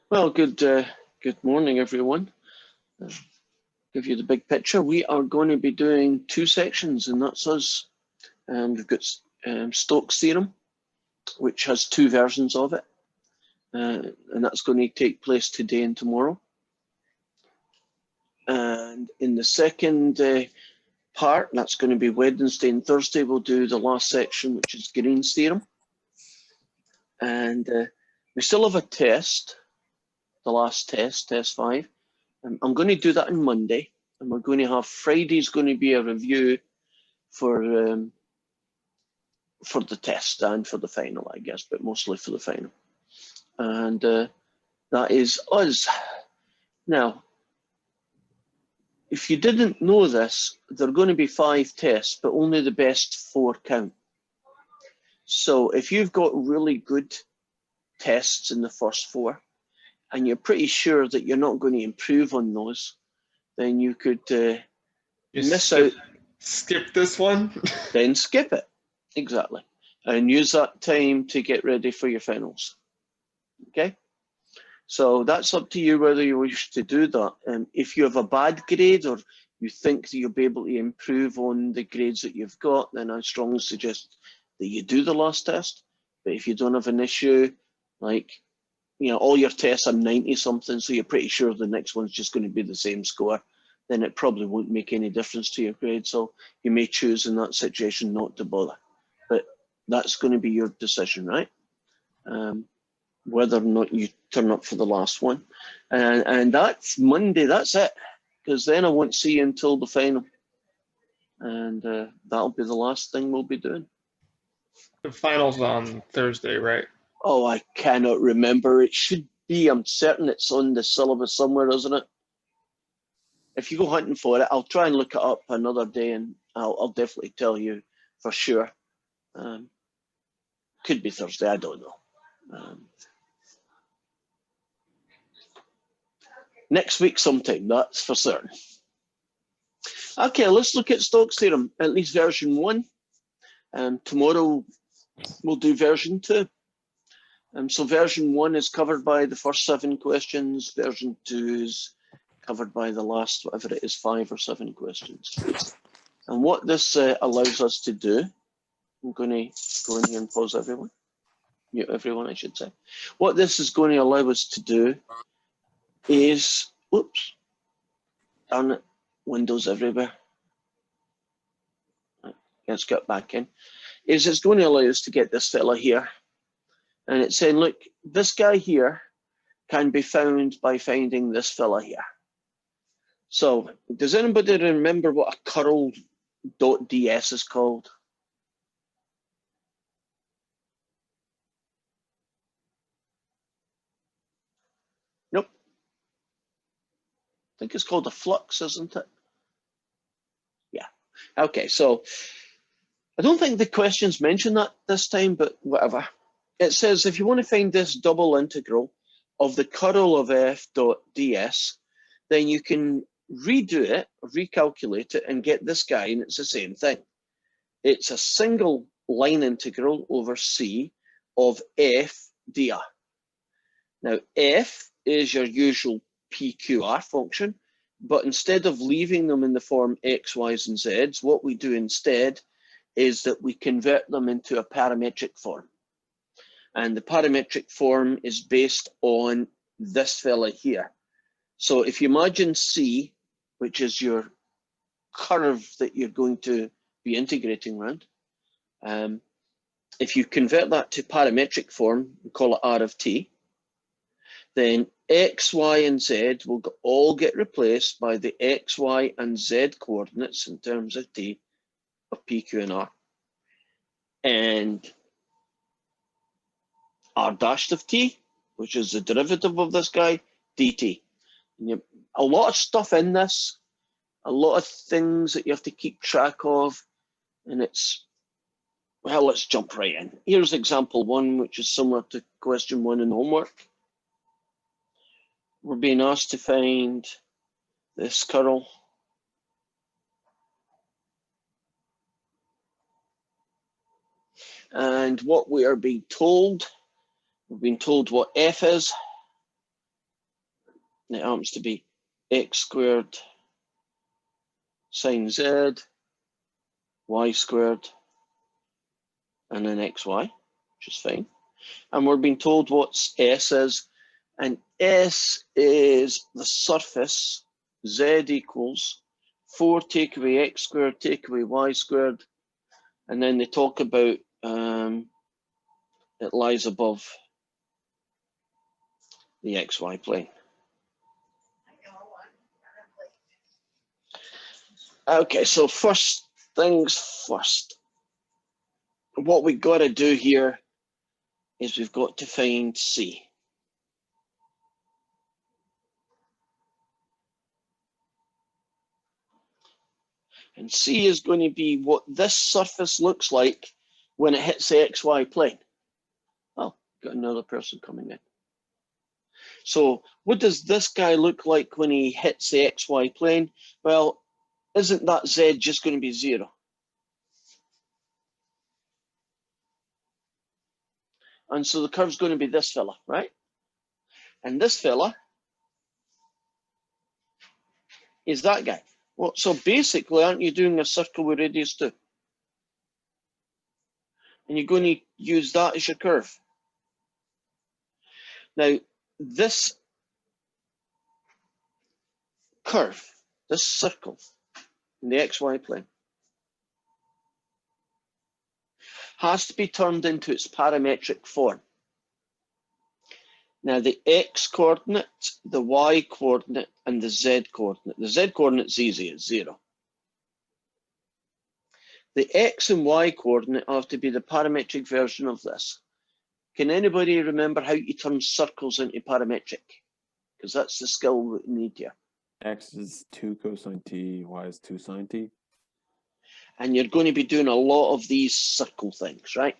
Well, good morning, everyone. Uh, give you the big picture. We are going to be doing two sections, and that's us. We've got Stokes' theorem, which has two versions of it, and that's going to take place today and tomorrow. And in the second part, that's going to be Wednesday and Thursday, we'll do the last section, which is Green's theorem. And we still have a test, the last test, test 5. I'm going to do that on Monday, and we're going to have Friday's going to be a review for the test and for the final, I guess, but mostly for the final. And that is us. Now, if you didn't know this, there are going to be 5 tests, but only the best 4 count. So if you've got really good tests in the first 4, and you're pretty sure that you're not going to improve on those, then you could miss out. Skip this one? Then skip it. Exactly. And use that time to get ready for your finals. Okay? So that's up to you whether you wish to do that. If you have a bad grade or you think that you'll be able to improve on the grades that you've got, then I strongly suggest that you do the last test. But if you don't have an issue, like, all your tests are 90 something, so you're pretty sure the next one's just going to be the same score, then it probably won't make any difference to your grade. So you may choose in that situation not to bother. But that's going to be your decision, right? Whether or not you turn up for the last one. And that's Monday, that's it. Because then I won't see you until the final. And that'll be the last thing we'll be doing. The final's on Thursday, right? Oh, I cannot remember. It should be. I'm certain it's on the syllabus somewhere, isn't it? If you go hunting for it, I'll try and look it up another day, and I'll definitely tell you for sure. Could be Thursday, I don't know. Next week sometime, that's for certain. Okay, let's look at Stokes' theorem, at least version 1. Tomorrow we'll do version 2. So version 1 is covered by the first 7 questions. Version 2 is covered by the last, whatever it is, 5 or 7 questions. And what this allows us to do, I'm going to go in here and pause everyone. Mute everyone, I should say. What this is going to allow us to do is, oops, darn it, windows everywhere. Let's get back in. Is it's going to allow us to get this fella here. And it's saying, look, this guy here can be found by finding this fella here. So does anybody remember what a curl.ds is called? Nope. I think it's called a flux, isn't it? Yeah. Okay, so I don't think the questions mention that this time, but whatever. It says if you want to find this double integral of the curl of f dot ds, then you can redo it, recalculate it, and get this guy, and it's the same thing. It's a single line integral over c of f dr. Now, f is your usual PQR function, but instead of leaving them in the form x, y's, and z's, what we do instead is that we convert them into a parametric form. And the parametric form is based on this fella here. So if you imagine C, which is your curve that you're going to be integrating around, if you convert that to parametric form and call it R of t, then x, y, and z will all get replaced by the x, y, and z coordinates in terms of t of p, q, and r. And r dashed of t, which is the derivative of this guy, dt. And a lot of stuff in this, a lot of things that you have to keep track of, and it's, well, let's jump right in. Here's example 1, which is similar to question 1 in homework. We're being asked to find this curl. And what we are being told, we're being told what f is, and it happens to be x squared sine z, y squared, and then xy, which is fine. And we're being told what S is, and S is the surface, Z equals 4 take away x squared, take away y squared, and then they talk about it lies above the xy plane. Okay, so first things first. What we've got to do here is we've got to find C. And C is going to be what this surface looks like when it hits the xy plane. Oh, got another person coming in. So what does this guy look like when he hits the xy plane? Well, isn't that Z just going to be 0? And so the curve's going to be this fella, right? And this fella is that guy. Well, so basically, aren't you doing a circle with radius 2? And you're going to use that as your curve. Now, this curve, this circle in the xy plane, has to be turned into its parametric form. Now, the x coordinate, the y coordinate, and the z coordinate. The z coordinate's easy, it's 0. The x and y coordinate have to be the parametric version of this. Can anybody remember how you turn circles into parametric? Because that's the skill that we need here. X is 2 cosine t, y is 2 sine t. And you're going to be doing a lot of these circle things, right?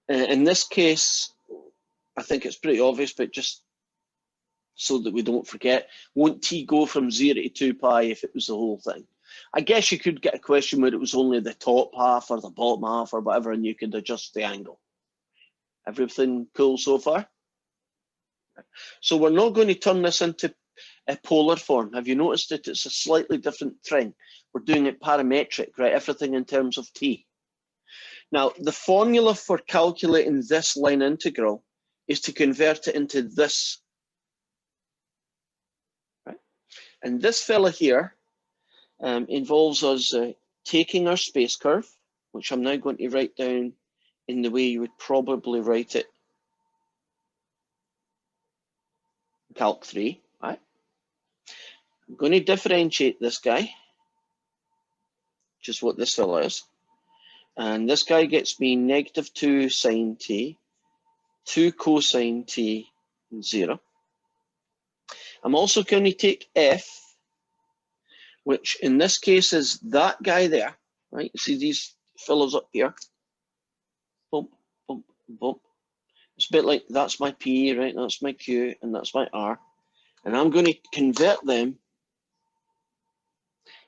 In this case, I think it's pretty obvious, but just so that we don't forget, won't t go from 0 to 2 pi if it was the whole thing? I guess you could get a question where it was only the top half or the bottom half or whatever, and you could adjust the angle. Everything cool so far? So we're not going to turn this into a polar form. Have you noticed that it's a slightly different thing? We're doing it parametric, right? Everything in terms of t. Now, the formula for calculating this line integral is to convert it into this, right? And this fella here involves us taking our space curve, which I'm now going to write down in the way you would probably write it in Calc 3, right? I'm going to differentiate this guy, which is what this fella is. And this guy gets me negative 2 sine t, 2 cosine t, and 0. I'm also going to take f, which in this case is that guy there, right? You see these fellows up here? Bump, bump, bump. It's a bit like that's my P, right? That's my Q, and that's my R. And I'm going to convert them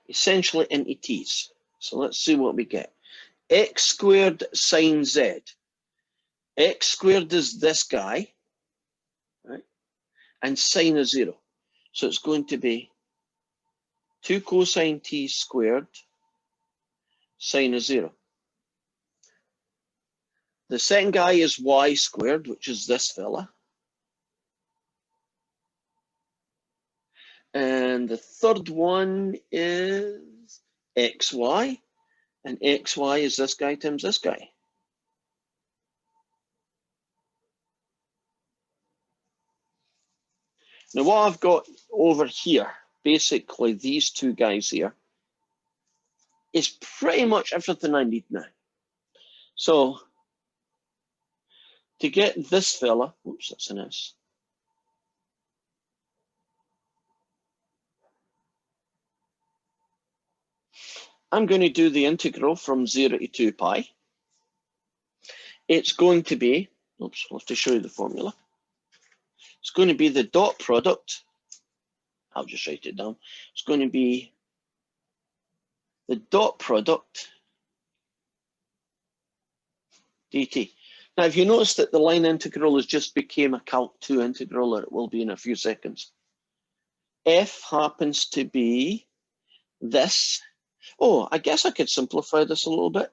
essentially into T's. So let's see what we get. X squared sine Z. X squared is this guy, right? And sine is 0. So it's going to be 2 cosine t squared, sine is 0. The second guy is y squared, which is this fella. And the third one is xy, and xy is this guy times this guy. Now what I've got over here, basically these two guys here, is pretty much everything I need now. So to get this fella, oops, that's an S. I'm going to do the integral from 0 to 2 pi. It's going to be, oops, I'll have to show you the formula. It's going to be the dot product. I'll just write it down. It's going to be the dot product dt. Now, if you notice that the line integral has just became a Calc 2 integral, or it will be in a few seconds. F happens to be this. Oh, I guess I could simplify this a little bit.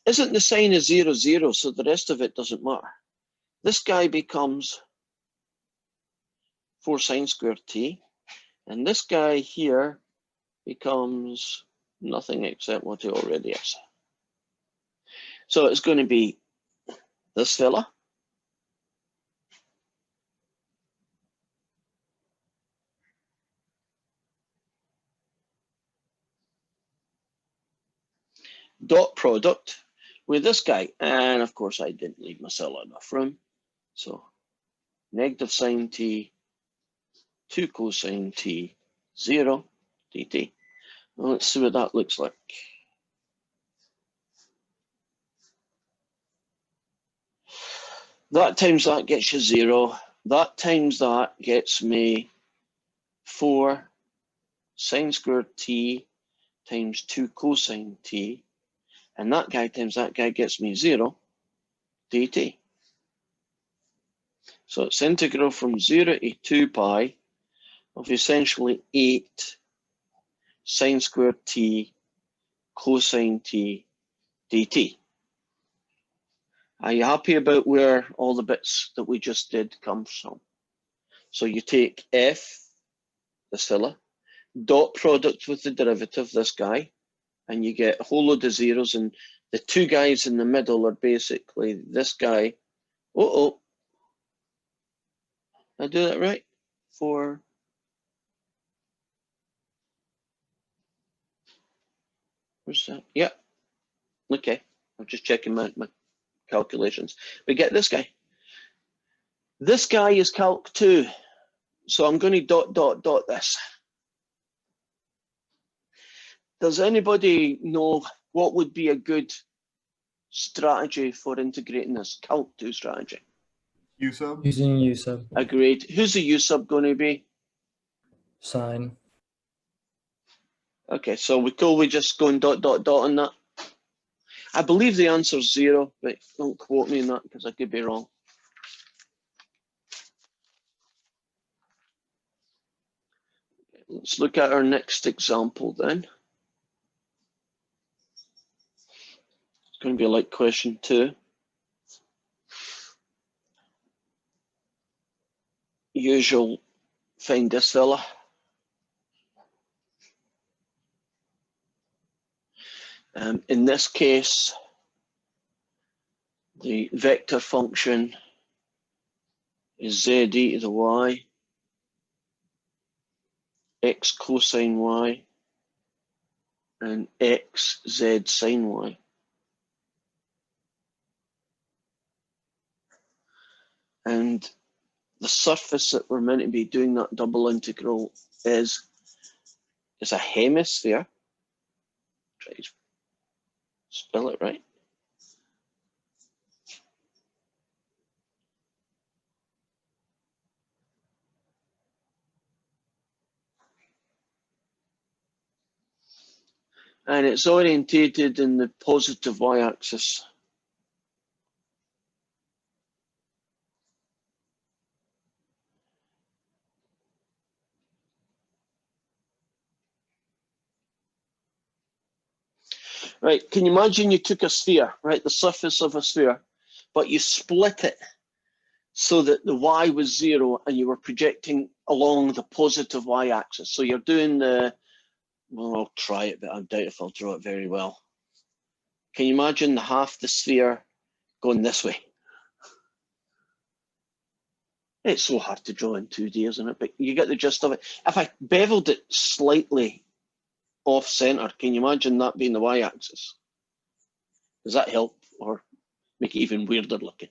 Isn't the sign of 0, 0, so the rest of it doesn't matter. This guy becomes 4 sine squared t, and this guy here becomes nothing except what it already is. So it's going to be this fella. Dot product with this guy. And of course, I didn't leave myself enough room. So negative sine t, 2 cosine t, 0 dt. Well, let's see what that looks like. That times that gets you 0. That times that gets me 4 sine squared t times 2 cosine t. And that guy times that guy gets me 0 dt. So it's integral from 0 to 2 pi of essentially 8 sine squared t cosine t dt. Are you happy about where all the bits that we just did come from? So you take f, this fella, dot product with the derivative, this guy, and you get a whole load of zeros, and the two guys in the middle are basically this guy. Uh-oh. Did I do that right? 4. Where's that? Yeah. Okay. I'm just checking my calculations. We get this guy. This guy is Calc 2. So I'm going to dot this. Does anybody know what would be a good strategy for integrating this Calc 2 strategy? U sub? Using U sub. Agreed. Who's the U sub going to be? Sine. Okay, so we cool with just going dot on that? I believe the answer is 0, but don't quote me on that because I could be wrong. Let's look at our next example then. It's going to be like question 2. Usual, find this fella. In this case, the vector function is z e to the y, x cosine y, and x z sine y. And the surface that we're meant to be doing that double integral is a hemisphere. Try to spell it right. And it's orientated in the positive y-axis. Right, can you imagine you took a sphere, right, the surface of a sphere, but you split it so that the y was 0 and you were projecting along the positive y-axis. So you're doing the, well, I'll try it, but I doubt if I'll draw it very well. Can you imagine the half the sphere going this way? It's so hard to draw in 2D, isn't it? But you get the gist of it. If I beveled it slightly off center, can you imagine that being the y-axis? Does that help or make it even weirder looking?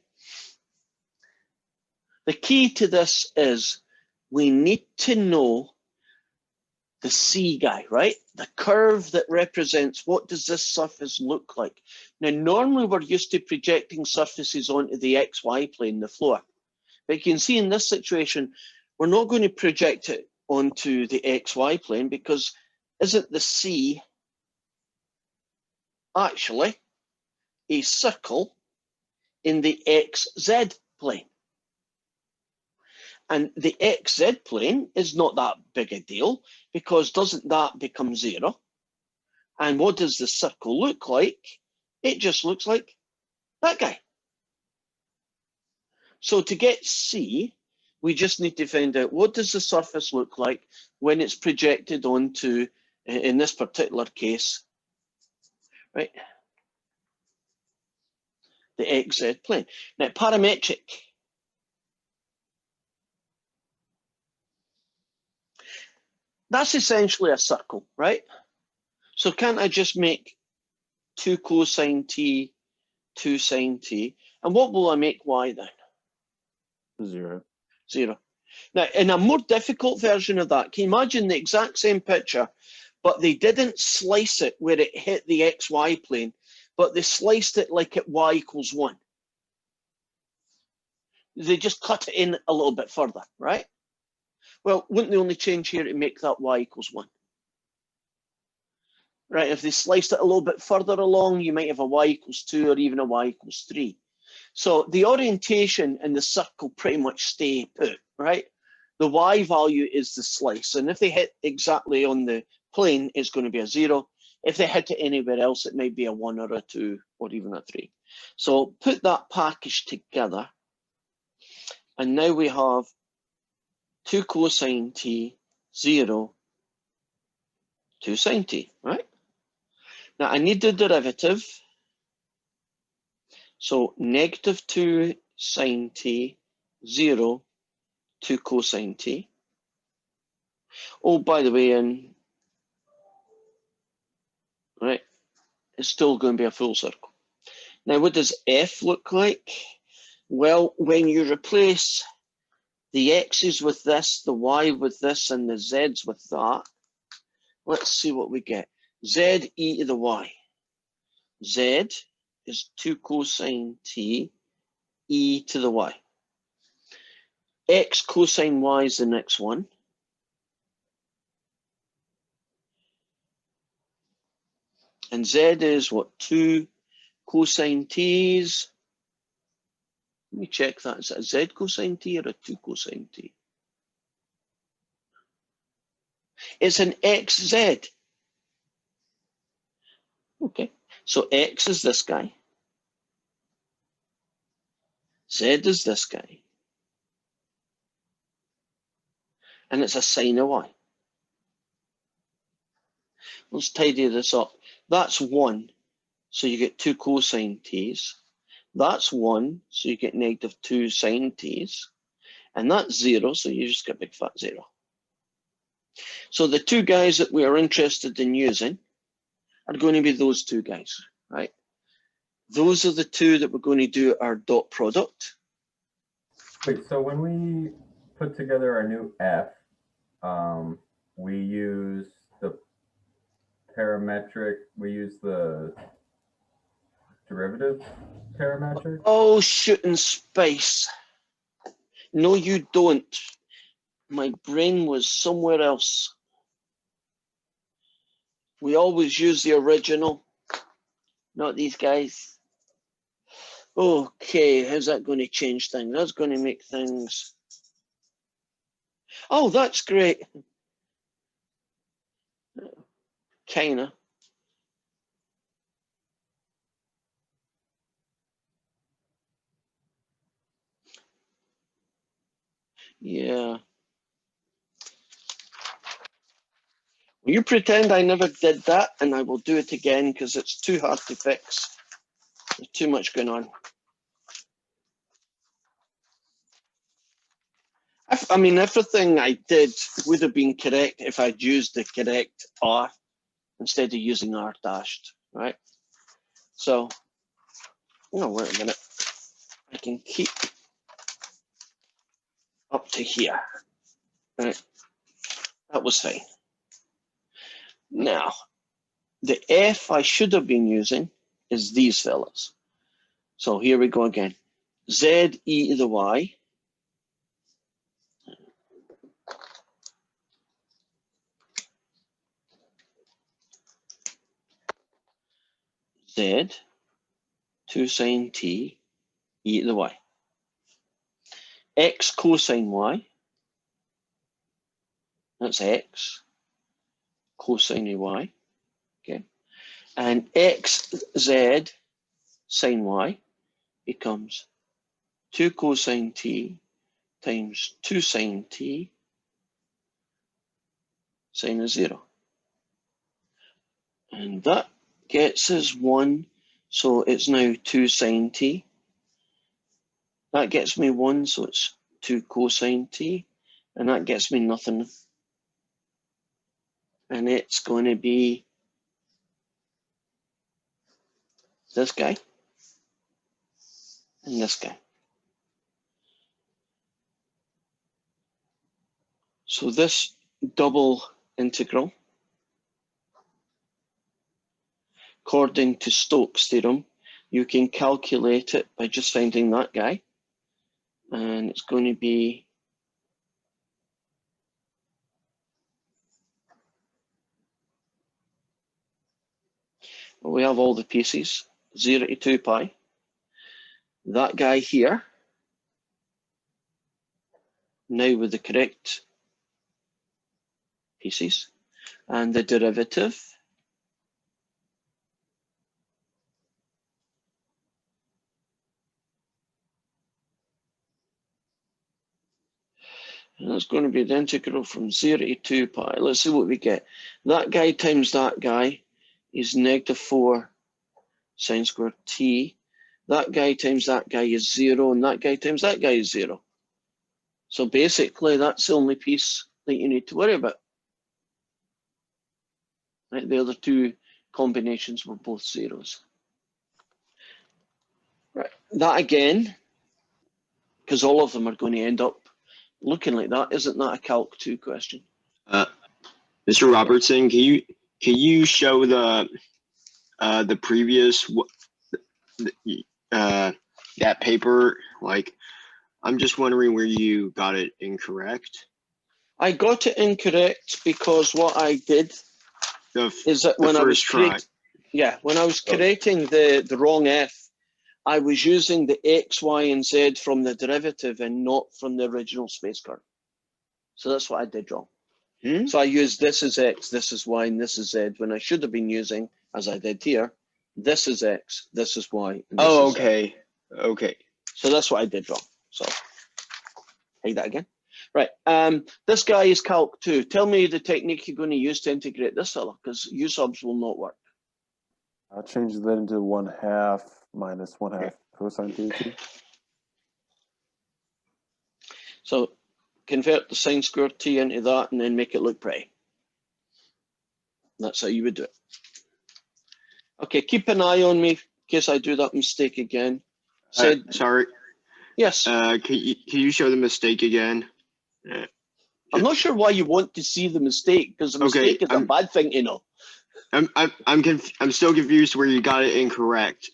The key to this is we need to know the C guy, right? The curve that represents what does this surface look like. Now, normally we're used to projecting surfaces onto the XY plane, the floor. But you can see in this situation, we're not going to project it onto the XY plane because isn't the C actually a circle in the XZ plane. And the XZ plane is not that big a deal, because doesn't that become 0? And what does the circle look like? It just looks like that guy. So to get C, we just need to find out, what does the surface look like when it's projected onto, in this particular case, right, the XZ plane. Now, parametric. That's essentially a circle, right? So can't I just make 2 cosine t, 2 sine t, and what will I make y then? 0. 0. Now, in a more difficult version of that, can you imagine the exact same picture, but they didn't slice it where it hit the xy plane, but they sliced it like at y equals 1. They just cut it in a little bit further, right? Well, wouldn't they only change here to make that y equals 1? Right, if they sliced it a little bit further along, you might have a y equals 2 or even a y equals 3. So the orientation and the circle pretty much stay put, right? The y value is the slice, and if they hit exactly on the plane, it's going to be a 0. If they hit it anywhere else, it might be a 1 or a 2 or even a 3. So put that package together, and now we have 2 cosine t, 0, 2 sine t, right? Now I need the derivative. So negative 2 sine t, 0, 2 cosine t. Oh, by the way, and right, it's still going to be a full circle. Now, what does f look like? Well, when you replace the x's with this, the y with this, and the z's with that, let's see what we get. Z e to the y. Z is 2 cosine t, e to the y. X cosine y is the next one. And z is what? 2 cosine t's. Let me check that. Is it a z cosine t or a 2 cosine t? It's an xz. Okay, so x is this guy. Z is this guy. And it's a sine of y. Let's tidy this up. That's 1, so you get 2 cosine t's. That's 1, so you get negative 2 sine t's. And that's 0, so you just get big fat 0. So the two guys that we are interested in using are going to be those two guys, right? Those are the two that we're going to do our dot product. Wait, so when we put together our new f, we use the parametric, we use the derivative parametric? Oh, shooting space. No, you don't. My brain was somewhere else. We always use the original, not these guys. Okay, how's that going to change things? That's going to make things... Oh, that's great. Kinda. Yeah. You pretend I never did that, and I will do it again because it's too hard to fix. There's too much going on. I mean, everything I did would have been correct if I'd used the correct R instead of using R dashed, right? So, no, wait a minute. I can keep up to here, right? That was fine. Now, the F I should have been using is these fellas. So here we go again. Z e to the y. Z, 2 sine t, e to the y. X cosine y, that's x, cosine of y, okay. And xz sine y becomes 2 cosine t times 2 sine t sine of 0. And that gets us 1, so it's now 2 sine t. That gets me 1, so it's 2 cosine t. And that gets me nothing. And it's going to be this guy and this guy. So this double integral, according to Stokes' theorem, you can calculate it by just finding that guy. And it's going to be we have all the pieces, 0 to 2 pi. That guy here, now with the correct pieces, and the derivative, and that's going to be the integral from 0 to 2 pi. Let's see what we get. That guy times that guy is -4 sine squared t. That guy times that guy is 0, and that guy times that guy is 0. So basically, that's the only piece that you need to worry about. Right, the other two combinations were both zeros. Right, that again, because all of them are going to end up looking like that. Isn't that a Calc 2 question? Mr. Robertson, can you show the previous that paper? Like, I'm just wondering where you got it incorrect. I got it incorrect because what I did is that when I was creating the wrong f, I was using the x, y, and z from the derivative and not from the original space curve. So that's what I did wrong. So I used this is x, this is y, and this is z, when I should have been using, as I did here, this is x, this is y, and this is z. Okay. So that's what I did wrong. So, take that again. Right, this guy is Calc 2. Tell me the technique you're going to use to integrate this fella, because U subs will not work. I'll change that into 1/2 minus 1/2 cosine theta. So convert the sine squared t into that and then make it look pretty. That's how you would do it. Okay, keep an eye on me in case I do that mistake again. Sorry. Yes. Can you show the mistake again? I'm not sure why you want to see the mistake, because the mistake is a bad thing to know. I'm still confused where you got it incorrect.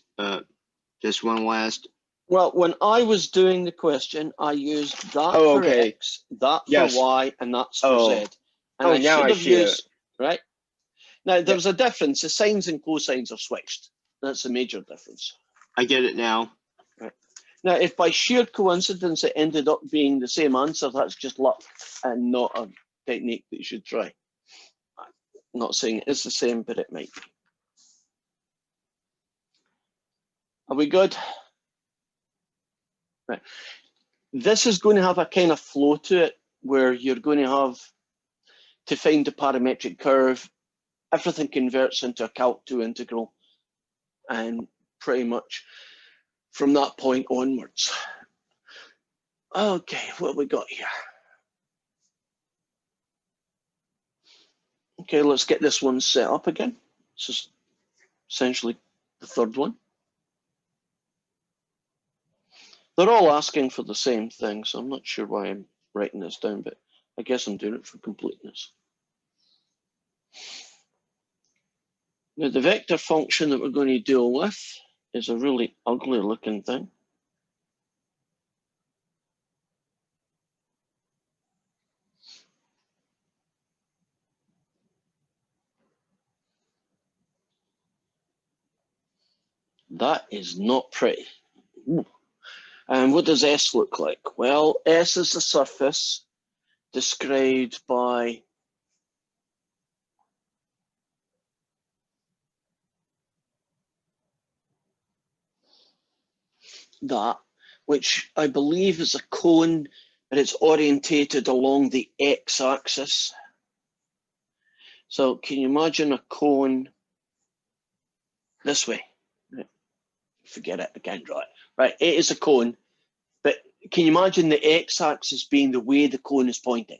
Just one last. Well, when I was doing the question, I used that for x, that for y, and that's for z. And I should have used, right? Now, there's a difference. The sines and cosines are switched. That's a major difference. I get it now. Right. Now, if by sheer coincidence it ended up being the same answer, that's just luck and not a technique that you should try. I'm not saying it's the same, but it might be. Are we good? Right. This is going to have a kind of flow to it where you're going to have to find the parametric curve. Everything converts into a Calc 2 integral, and pretty much from that point onwards. Okay, what have we got here? Okay, let's get this one set up again. This is essentially the third one. They're all asking for the same thing, so I'm not sure why I'm writing this down, but I guess I'm doing it for completeness. Now, the vector function that we're going to deal with is a really ugly looking thing. That is not pretty. Ooh. And what does S look like? Well, S is the surface described by that, which I believe is a cone, but it's orientated along the x-axis. So can you imagine a cone this way? Forget it, I can't draw it. Right, it is a cone, but can you imagine the x-axis being the way the cone is pointing?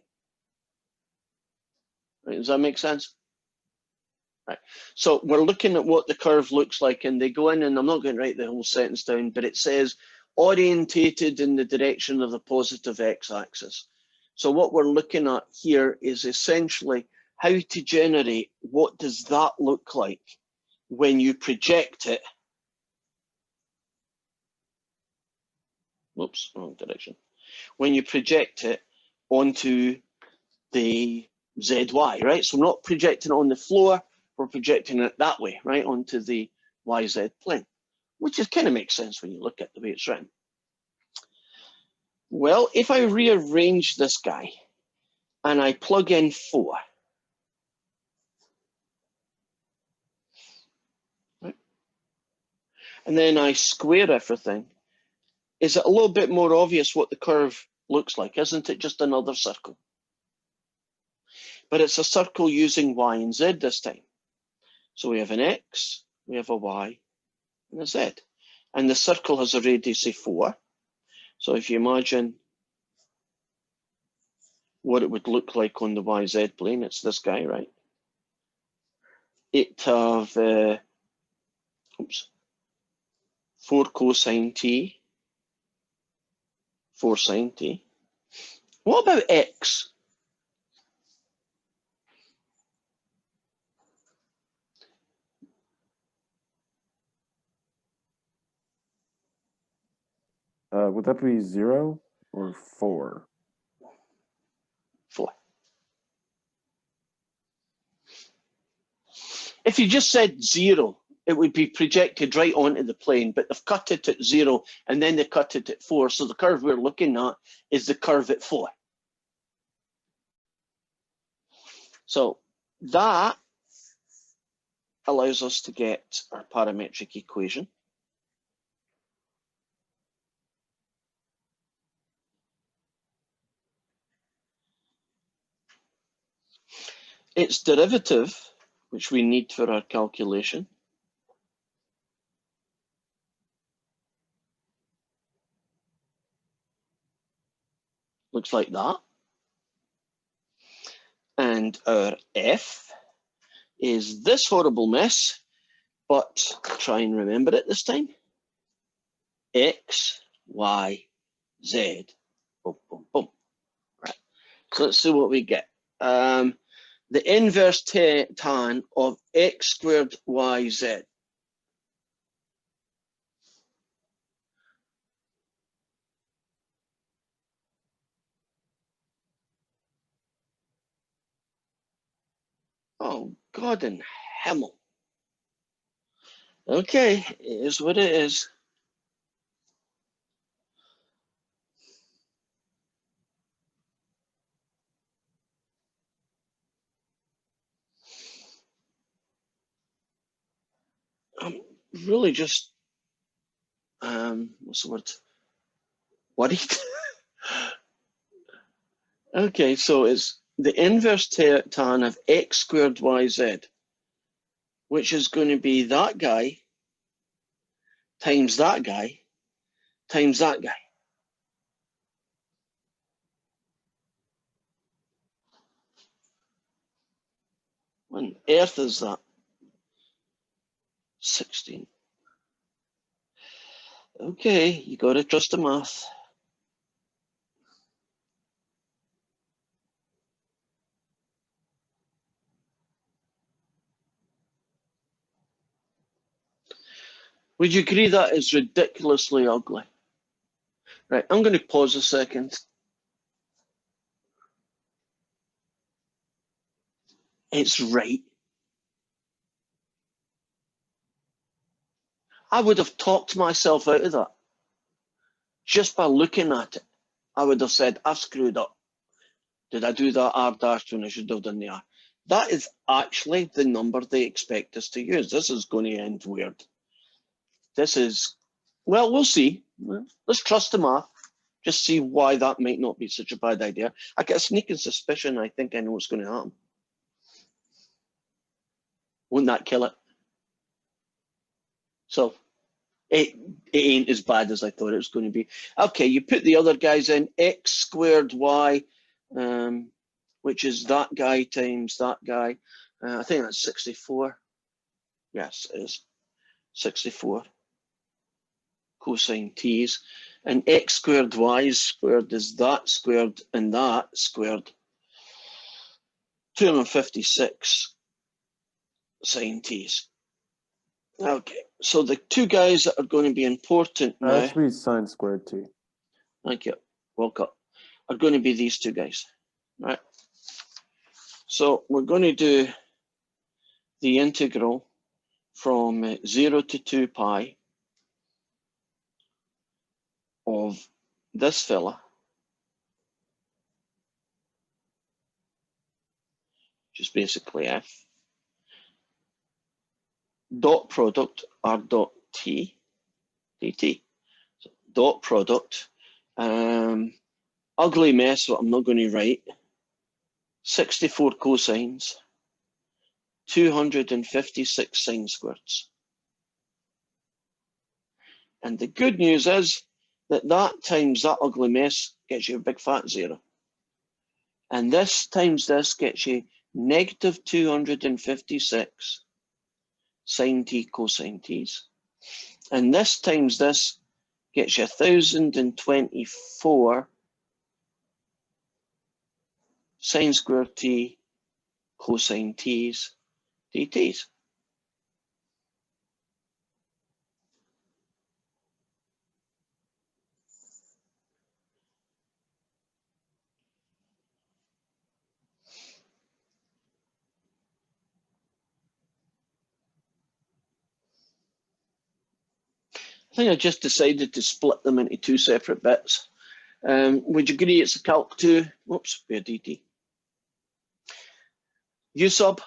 Right, does that make sense? Right, so we're looking at what the curve looks like, and they go in, and I'm not going to write the whole sentence down, but it says orientated in the direction of the positive x-axis. So what we're looking at here is essentially how to generate what does that look like when you project it. Whoops, wrong direction. When you project it onto the ZY, right? So we're not projecting it on the floor, we're projecting it that way, right, onto the YZ plane, which is kind of makes sense when you look at the way it's written. Well, if I rearrange this guy and I plug in 4, right, and then I square everything, is it a little bit more obvious what the curve looks like? Isn't it just another circle? But it's a circle using Y and Z this time. So we have an X, we have a Y, and a Z. And the circle has a radius of 4. So if you imagine what it would look like on the YZ plane, it's this guy, right? It have 4 cosine t, 4 sine t. What about X? Would that be 0 or 4? 4. If you just said 0, it would be projected right onto the plane, but they've cut it at 0 and then they cut it at 4. So the curve we're looking at is the curve at 4. So that allows us to get our parametric equation. Its derivative, which we need for our calculation, looks like that. And our F is this horrible mess, but try and remember it this time. X, Y, Z. Boom, boom, boom. Right. So let's see what we get. The inverse tan of x squared yz. Oh, God in Himmel. Okay, it is what it is. I'm really just, what's the word? Worried. Okay, so it's the inverse tan of x squared yz, which is going to be that guy times that guy times that guy. What on earth is that? 16. Okay, you got to trust the math. Would you agree that is ridiculously ugly? Right, I'm going to pause a second. It's right. I would have talked myself out of that. just by looking at it, I would have said, I've screwed up. Did I do that R dash when I should have done the R? That is actually the number they expect us to use. This is going to end weird. This is, well, we'll see. Let's trust the math. Just see why that might not be such a bad idea. I get a sneaking suspicion. I think I know what's going to happen. Won't that kill it? So it ain't as bad as I thought it was going to be. Okay, you put the other guys in, x squared y, which is that guy times that guy. I think that's 64. Yes, it is 64 cosine t's. And x squared y squared is that squared and that squared. 256 sine t's. Okay, so the two guys that are going to be important now. That should be sine squared t. Thank you. Welcome. Are going to be these two guys, right? So we're going to do the integral from 0 to 2 pi of this fella, which is basically f, dot product r dot t dt. So dot product, ugly mess, what I'm not going to write, 64 cosines, 256 sine squareds. And the good news is that that times that ugly mess gets you a big fat 0. And this times this gets you negative 256 sine t cosine t's. And this times this gets you 1024 sine squared t cosine t's dt's. I think I just decided to split them into two separate bits. Would you agree it's a calc 2? Whoops, be a dt. U sub.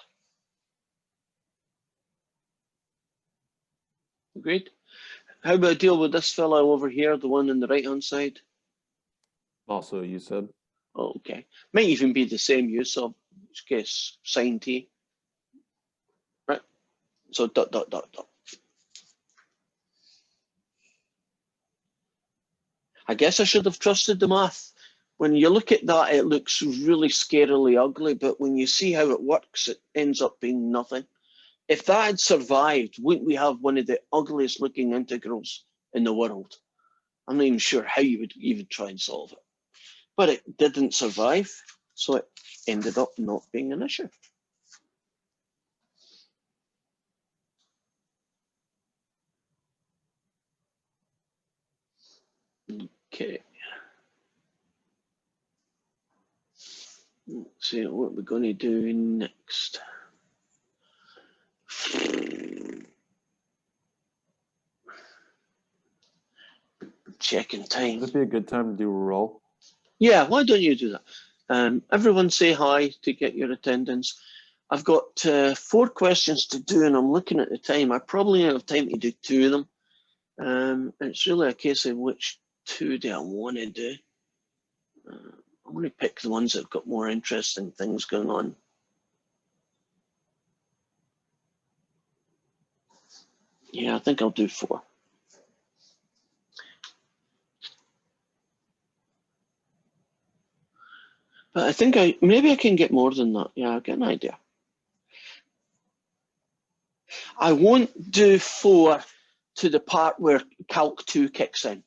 Agreed. How about I deal with this fellow over here, the one on the right hand side? Also, you said. Oh, okay. Might even be the same U sub, in which case sine t. Right. So dot dot dot dot. I guess I should have trusted the math. When you look at that, it looks really scarily ugly, but when you see how it works, it ends up being nothing. If that had survived, wouldn't we have one of the ugliest looking integrals in the world? I'm not even sure how you would even try and solve it. But it didn't survive, so it ended up not being an issue. Okay. Let's see what we're going to do next. Checking time. Would it be a good time to do a roll? Yeah, why don't you do that? Everyone say hi to get your attendance. I've got 4 questions to do and I'm looking at the time. I probably don't have time to do 2 of them. It's really a case of which 2 do I want to do. I want to pick the ones that have got more interesting things going on. Yeah, I think I'll do 4. But I think maybe I can get more than that. Yeah, I'll get an idea. I won't do 4 to the part where Calc 2 kicks in.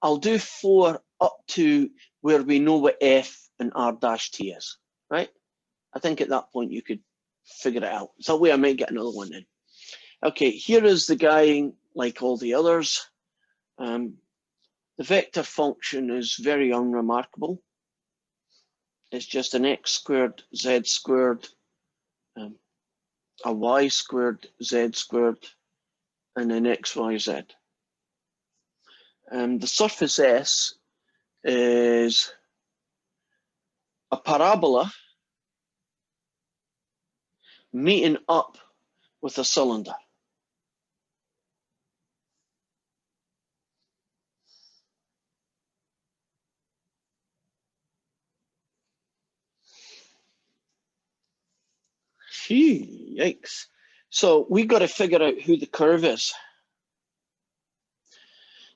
I'll do 4 up to where we know what F and R dash T is, right? I think at that point you could figure it out. So that way I might get another one in. Okay, here is the guy like all the others. The vector function is very unremarkable. It's just an x squared, z squared, a y squared, z squared, and an xyz. The surface S is a parabola meeting up with a cylinder. Phew, yikes. So we got to figure out who the curve is.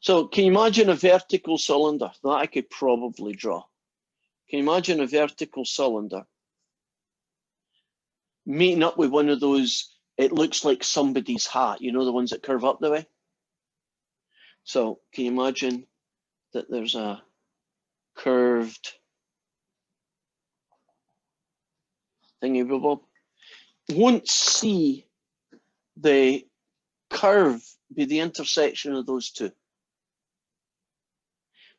So can you imagine a vertical cylinder? That I could probably draw. Can you imagine a vertical cylinder meeting up with one of those, it looks like somebody's hat, you know, the ones that curve up the way? So can you imagine that there's a curved thingy bob? Won't see the curve be the intersection of those two.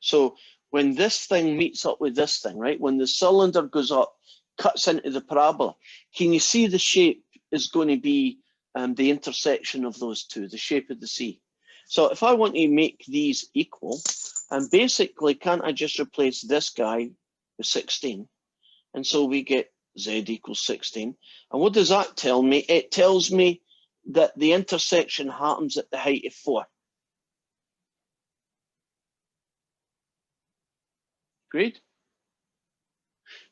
So when this thing meets up with this thing, right, when the cylinder goes up, cuts into the parabola, can you see the shape is going to be the intersection of those two, the shape of the C? So if I want to make these equal, basically, can't I just replace this guy with 16? And so we get Z equals 16. And what does that tell me? It tells me that the intersection happens at the height of 4. Great.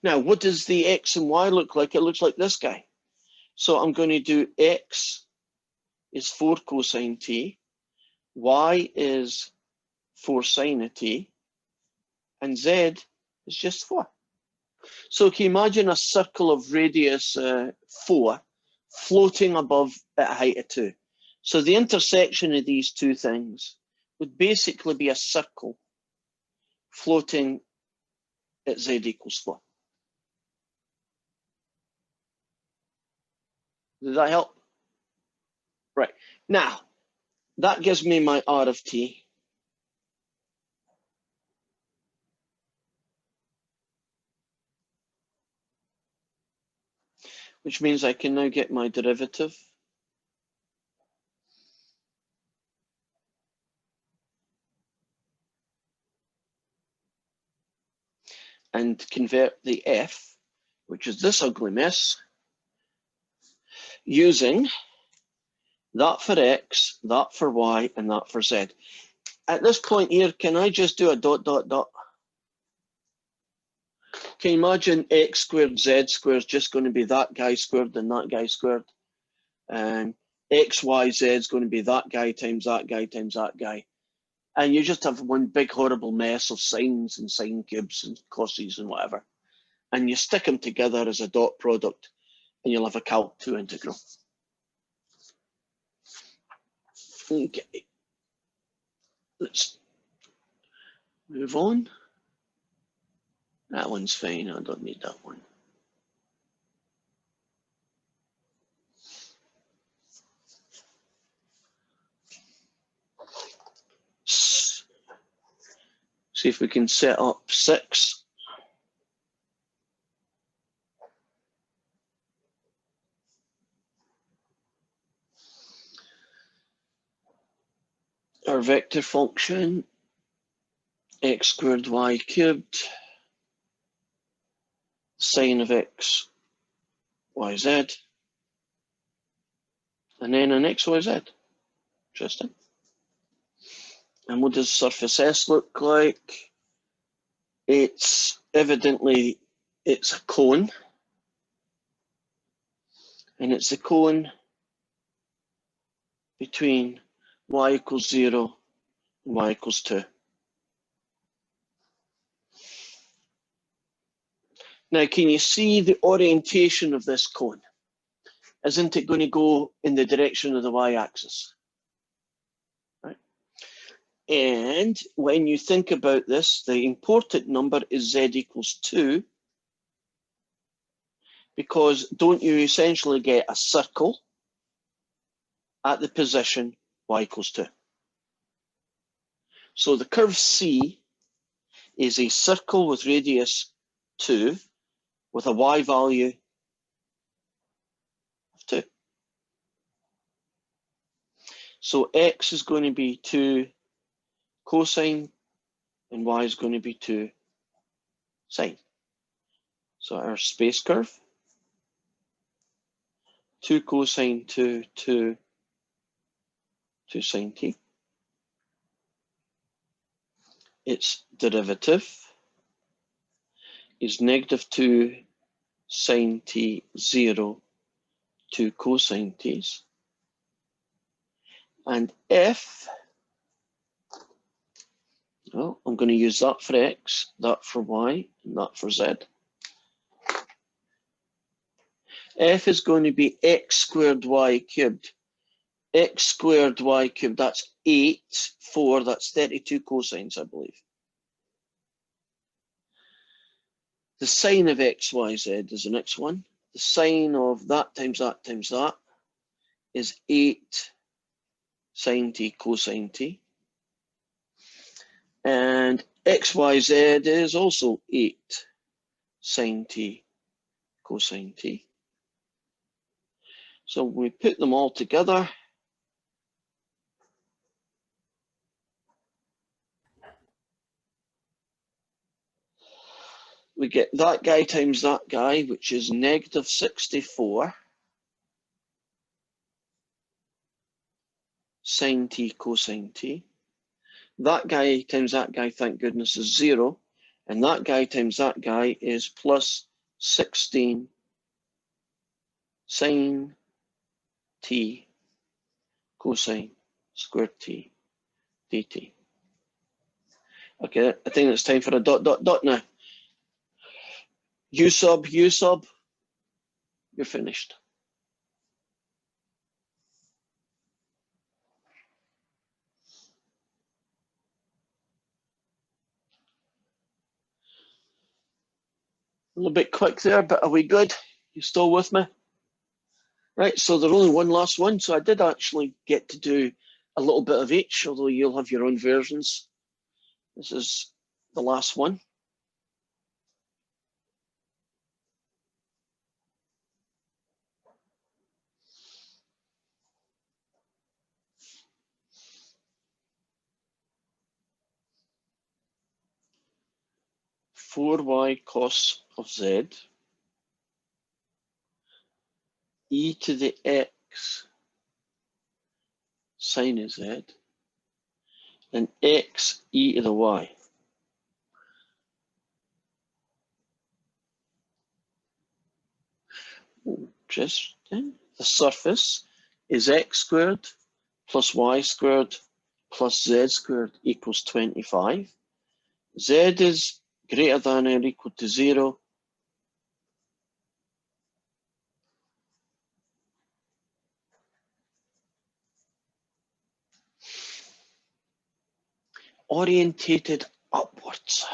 Now, what does the X and Y look like? It looks like this guy. So I'm going to do X is 4 cosine T, Y is 4 sine of T, and Z is just 4. So can you imagine a circle of radius 4 floating above at a height of 2? So the intersection of these two things would basically be a circle floating at Z equals 4. Does that help? Right. Now, that gives me my R of T. Which means I can now get my derivative. And convert the F, which is this ugly mess, using that for X, that for Y, and that for Z. At this point here, can I just do a dot, dot, dot? Can you imagine X squared, Z squared is just going to be that guy squared and that guy squared? And X, Y, Z is going to be that guy times that guy times that guy. And you just have one big horrible mess of sines and sine cubes and cosines and whatever. And you stick them together as a dot product and you'll have a Calc 2 integral. Okay, let's move on. That one's fine, I don't need that one. See if we can set up 6. Our vector function, x squared y cubed, sine of x, y, z, and then an x, y, z. Interesting. And what does surface S look like? It's evidently, it's a cone. And it's the cone between y equals 0 and y equals 2. Now, can you see the orientation of this cone? Isn't it going to go in the direction of the y-axis? Right. And when you think about this, the important number is z equals 2, because don't you essentially get a circle at the position y equals 2? So the curve C is a circle with radius 2 with a y value of 2. So x is going to be 2 cosine, and y is going to be 2 sine. So our space curve, 2 cosine 2 sine t. Its derivative is -2 sine t 0 2 cosine t's. And if, well, I'm going to use that for x, that for y, and that for z. F is going to be x squared y cubed. X squared y cubed, that's 8, 4, that's 32 cosines, I believe. The sine of x, y, z is the next one. The sine of that times that times that is 8 sine t cosine t. And x, y, z is also 8 sine t cosine t. So we put them all together. We get that guy times that guy, which is -64 sine t cosine t. That guy times that guy, thank goodness, is 0. And that guy times that guy is plus 16 sine t cosine squared t dt. Okay, I think it's time for a dot, dot, dot now. U sub, you're finished. A little bit quick there, but are we good? You still with me? Right, so there's only one last one, so I did actually get to do a little bit of each, although you'll have your own versions. This is the last one. Four y cos of z e to the x sine of z and x e to the y. Interesting. The surface is x squared plus y squared plus z squared equals 25. Z is greater than or equal to 0. Orientated upwards.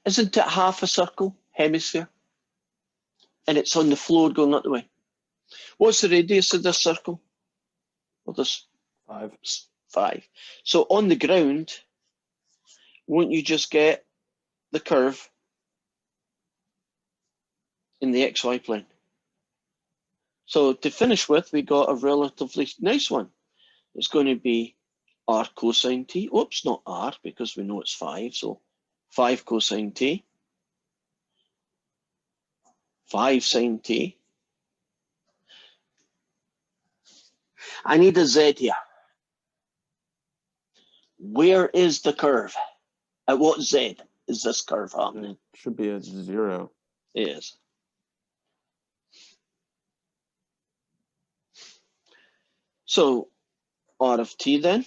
Isn't it half a circle, hemisphere? And it's on the floor going that way. What's the radius of this circle? Well, this 5. 5. So on the ground, won't you just get the curve in the xy plane? So to finish with, we got a relatively nice one. It's going to be r cosine t. Oops, not r, because we know it's 5. So 5 cosine t, 5 sine t. I need a z here. Where is the curve? At what z is this curve happening? It should be at 0. It is. So r of t then.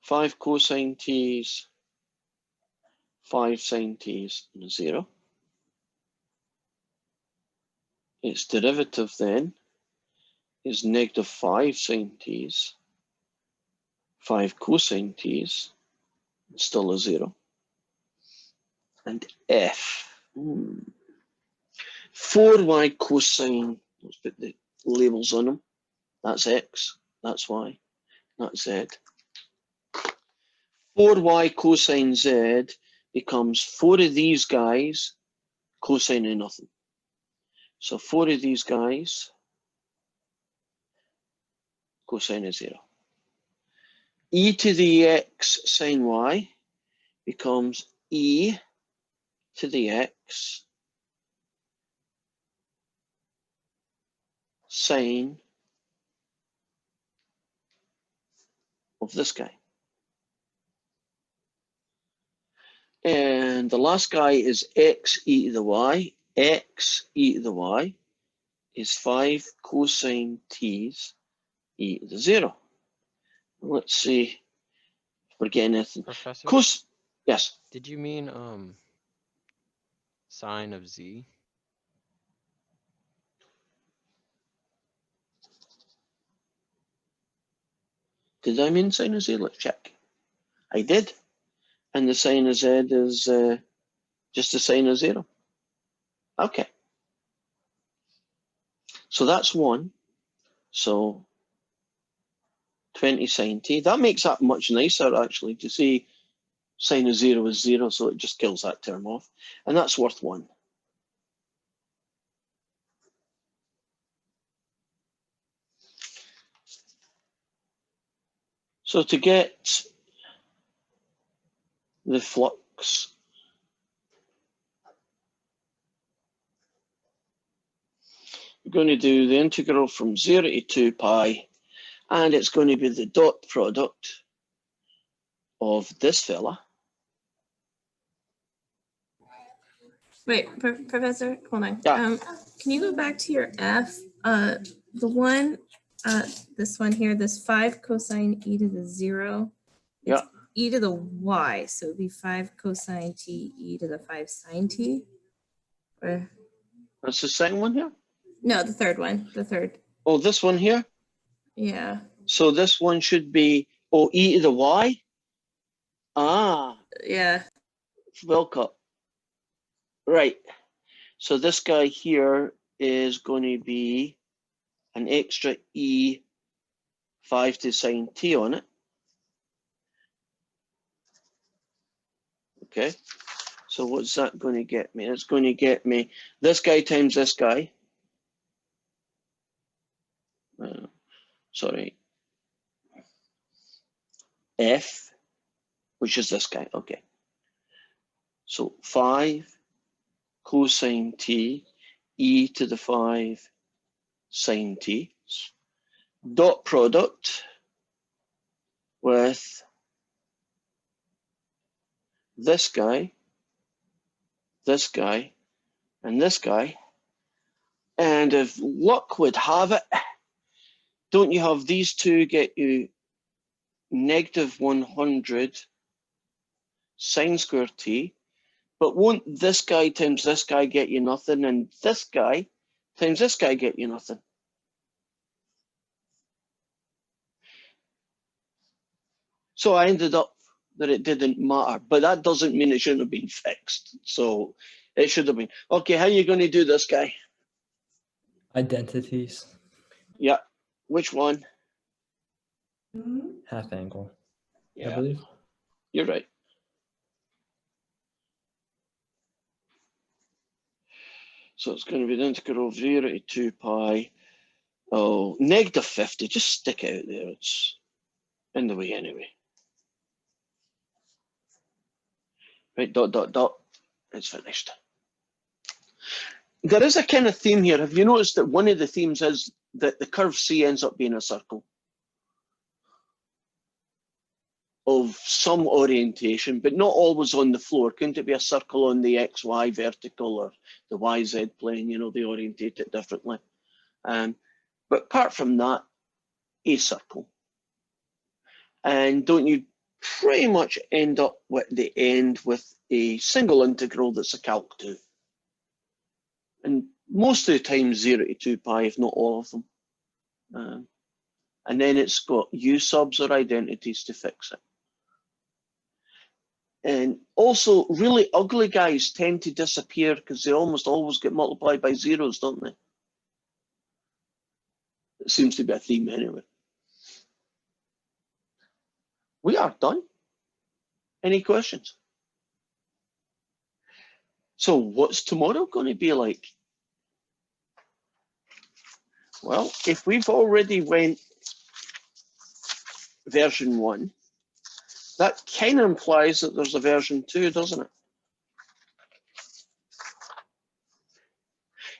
5 cosine t's, 5 sine t's, and 0. Its derivative then is -5 sine t's, 5 cosine t's, and still a 0. And f. 4y cosine, let's put the labels on them. That's x, that's y, that's z. 4y cosine z becomes 4 of these guys cosine of nothing. So 4 of these guys cosine of 0. E to the x sine y becomes e to the x sine of this guy. And the last guy is x e to the y. X e to the y is 5 cosine t's e to the 0. Let's see if we're getting anything. Professor, Yes. did you mean sine of z? Did I mean sine of z? Let's check. I did. And the sine of z is just the sine of 0. Okay. So that's 1. So 20 sine t. That makes that much nicer, actually, to see sine of 0 is 0, so it just kills that term off. And that's worth 1. So to get the flux, we're going to do the integral from 0 to 2 pi, and it's going to be the dot product of this fella. Wait, Professor, hold on. Yeah. Can you go back to your F? The one, this one here, this 5 cosine e to the 0. It's Yeah. e to the y, so it'd be 5 cosine t e to the 5 sine t. Or That's the second one here. no, the third one, the third. Oh, this one here. Yeah, So this one should be, oh, e to the y. Ah, yeah, well cut. Right. So this guy here is going to be an extra e 5 to sine t on it. Okay. So what's that going to get me? It's going to get me this guy times this guy. Sorry. F, which is this guy. Okay. So 5 cosine t e to the 5 sine t dot product with this guy, and this guy. And if luck would have it, don't you have these two get you negative 100 sine square t, but won't this guy times this guy get you nothing, and this guy times this guy get you nothing? So I ended up that it didn't matter, but that doesn't mean it shouldn't have been fixed. So it should have been. Okay, how are you going to do this guy? Identities. Yeah, which one? Half angle. I Yeah, believe. you're right. So it's going to be the integral of 0 to 2 pi. Oh, negative 50. Just stick it out there. It's in the way anyway. Right, dot, dot, dot. It's finished. There is a kind of theme here. Have you noticed that one of the themes is that the curve C ends up being a circle of some orientation, but not always on the floor? Couldn't it be a circle on the XY vertical or the YZ plane? You know, they orientate it differently. But apart from that, a circle. And don't you pretty much end up with the end with a single integral that's a calc 2? And most of the time 0 to 2 pi, if not all of them. And then it's got u subs or identities to fix it. And also, really ugly guys tend to disappear because they almost always get multiplied by zeros, don't they? It seems to be a theme anyway. We are done. Any questions? So what's tomorrow going to be like? Well, if we've already went version 1, that kind of implies that there's a version 2, doesn't it?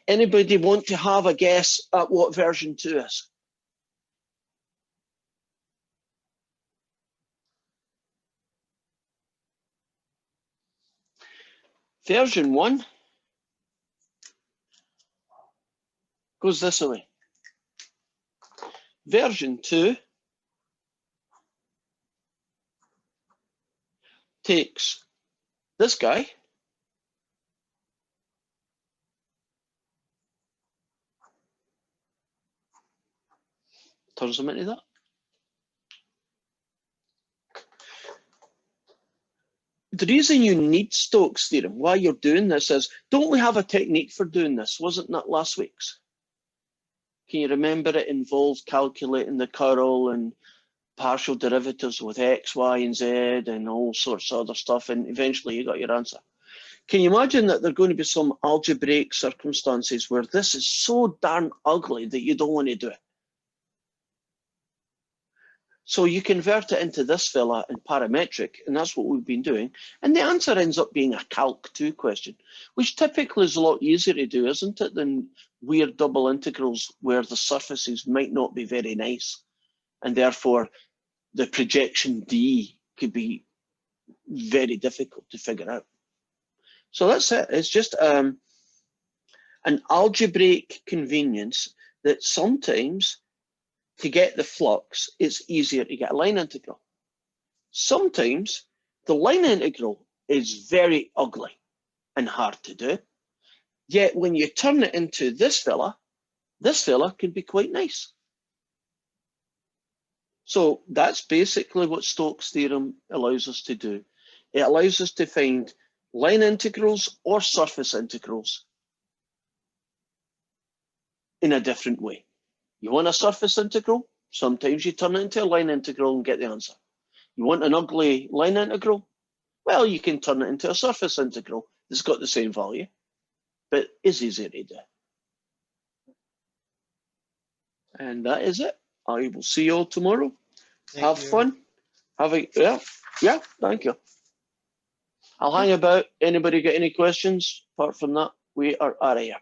Anybody want to have a guess at what version 2 is? Version 1 goes this way. Version 2 takes this guy turns them into that. The reason you need Stokes' theorem, why you're doing this is, don't we have a technique for doing this? Wasn't that last week's? Can you remember it involved calculating the curl and partial derivatives with X, Y, and Z and all sorts of other stuff, and eventually you got your answer. Can you imagine that there are going to be some algebraic circumstances where this is so darn ugly that you don't want to do it? So you convert it into this fella in parametric, and that's what we've been doing. And the answer ends up being a Calc 2 question, which typically is a lot easier to do, isn't it, than weird double integrals where the surfaces might not be very nice. And therefore, the projection D could be very difficult to figure out. So that's it. It's just an algebraic convenience that sometimes to get the flux, it's easier to get a line integral. Sometimes the line integral is very ugly and hard to do. Yet when you turn it into this fella can be quite nice. So that's basically what Stokes' theorem allows us to do. It allows us to find line integrals or surface integrals in a different way. You want a surface integral? Sometimes you turn it into a line integral and get the answer. You want an ugly line integral? Well, you can turn it into a surface integral that's got the same value, but is easier to do. And that is it. I will see you all tomorrow. Have fun. Have a, yeah, thank you. I'll hang about. Anybody got any questions? Apart from that, we are out of here.